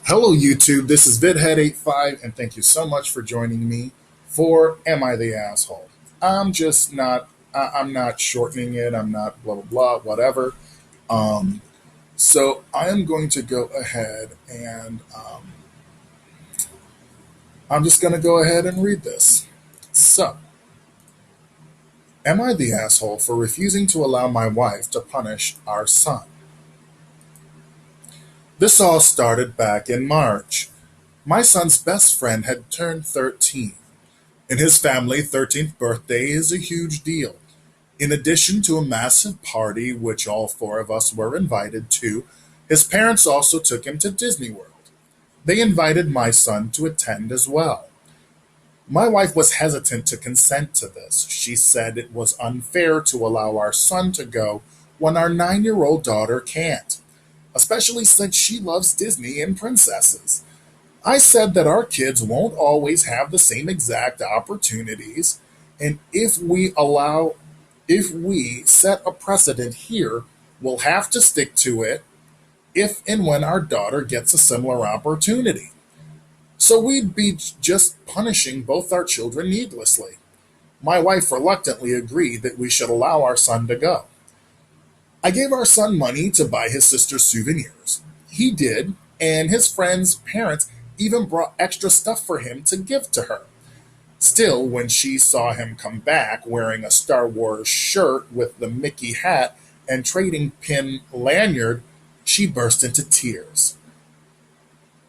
Hello, YouTube. This is VidHead85, and thank you so much for joining me for Am I the Asshole? I'm not shortening it. I'm not blah, blah, blah, whatever. Um, so I am going to go ahead and I'm just going to go ahead and read this. So, am I the asshole for refusing to allow my wife to punish our son? This all started back in March. My son's best friend had turned 13. In his family, 13th birthday is a huge deal. In addition to a massive party, which all four of us were invited to, his parents also took him to Disney World. They invited my son to attend as well. My wife was hesitant to consent to this. She said it was unfair to allow our son to go when our 9-year-old daughter can't, especially since she loves Disney and princesses. I said that our kids won't always have the same exact opportunities, and if we set a precedent here, we'll have to stick to it if and when our daughter gets a similar opportunity. So we'd be just punishing both our children needlessly. My wife reluctantly agreed that we should allow our son to go. I gave our son money to buy his sister souvenirs. He did, and his friends' parents even brought extra stuff for him to give to her. Still, when she saw him come back wearing a Star Wars shirt with the Mickey hat and trading pin lanyard, she burst into tears.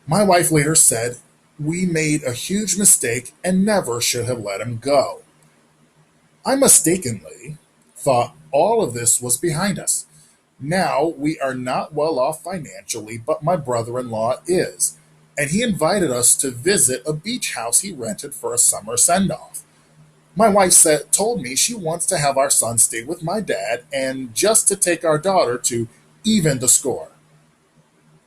My wife later said, "We made a huge mistake and never should have let him go." I mistakenly thought all of this was behind us. Now we are not well off financially, but my brother in law is, and he invited us to visit a beach house he rented for a summer send off. My wife told me she wants to have our son stay with my dad and just to take our daughter to even the score.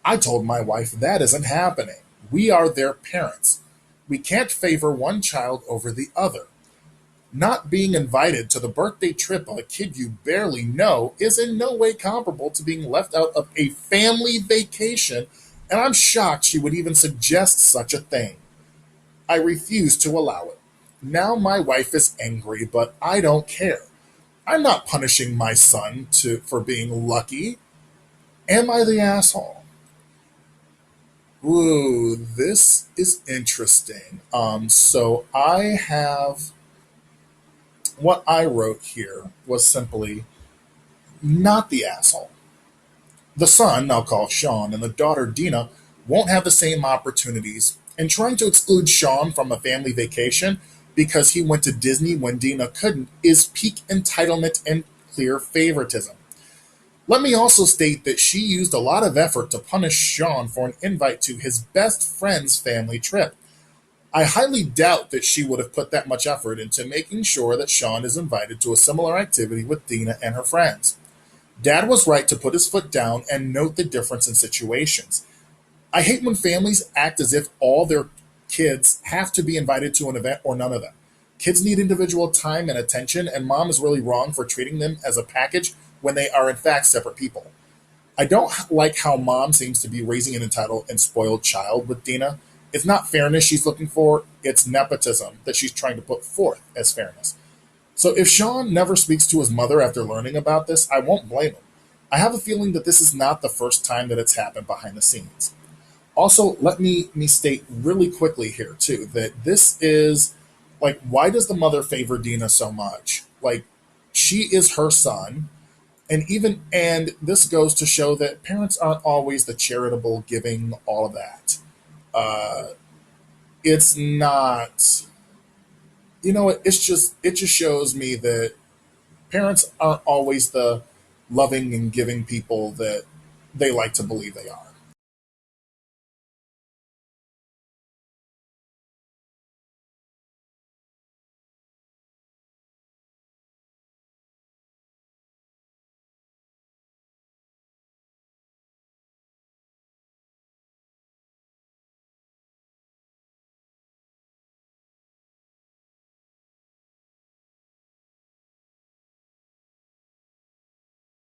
I told my wife that isn't happening. We are their parents. We can't favor one child over the other. Not being invited to the birthday trip of a kid you barely know is in no way comparable to being left out of a family vacation, and I'm shocked she would even suggest such a thing. I refuse to allow it. Now my wife is angry, but I don't care. I'm not punishing my son for being lucky. Am I the asshole? Ooh, this is interesting. So I have what I wrote here was simply not the asshole. The son, I'll call Sean, and the daughter Dina won't have the same opportunities, and trying to exclude Sean from a family vacation because he went to Disney when Dina couldn't is peak entitlement and clear favoritism. Let me also state that she used a lot of effort to punish Sean for an invite to his best friend's family trip. I highly doubt that she would have put that much effort into making sure that Sean is invited to a similar activity with Dina and her friends. Dad was right to put his foot down and note the difference in situations. I hate when families act as if all their kids have to be invited to an event or none of them. Kids need individual time and attention, and mom is really wrong for treating them as a package when they are in fact separate people. I don't like how mom seems to be raising an entitled and spoiled child with Dina. It's not fairness she's looking for, it's nepotism that she's trying to put forth as fairness. So if Sean never speaks to his mother after learning about this, I won't blame him. I have a feeling that this is not the first time that it's happened behind the scenes. Also, let me state really quickly here too that this is like, why does the mother favor Dina so much? Like, she is her son, and this goes to show that parents aren't always the charitable, giving, all of that. Uh, it's not, it just shows me that parents aren't always the loving and giving people that they like to believe they are.